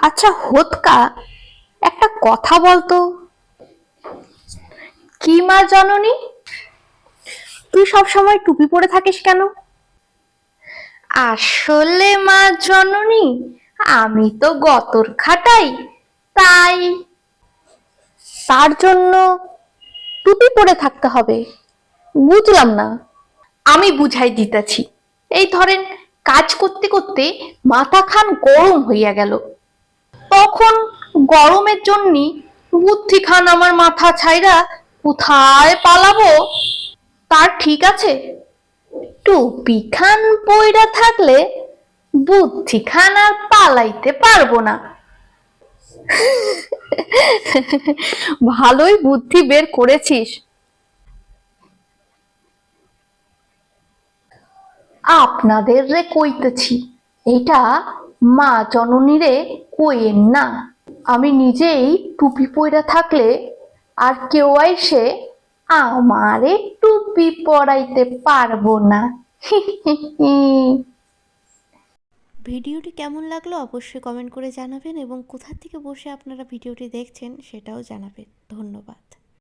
আচ্ছা হোতকা, একটা কথা বলতো। কি মা জননী? তুই সব সময় টুপি পরে থাকিস কেন? আসলে মা জননী, আমি তো গতর খাটাই, তাই। তার জন্য টুপি পরে থাকতে হবে? বুঝলাম না। আমি বুঝাই দিতেছি। এই ধরেন, কাজ করতে করতে মাথা খান গরম হইয়া গেল, তখন গরমের জন্য বুদ্ধি খান আমার মাথা ছাইরা কোথায় পালাবো, তার ঠিক আছে? টুপি খান পইরা থাকলে বুদ্ধি খান আর পালাইতে পারবো না। ভালোই বুদ্ধি বের করেছিস। আপনাদের রে কইতেছি, এটা মা জননীরে কইেন না। আমি নিজেই টুপি পইরা থাকলে আর কেউ আইসে আমারে টুপি পরাইতে পারবো না। ভিডিওটি কেমন লাগলো অবশ্যই কমেন্ট করে জানাবেন এবং কোথা থেকে বসে আপনারা ভিডিওটি দেখছেন সেটাও জানাবেন। ধন্যবাদ।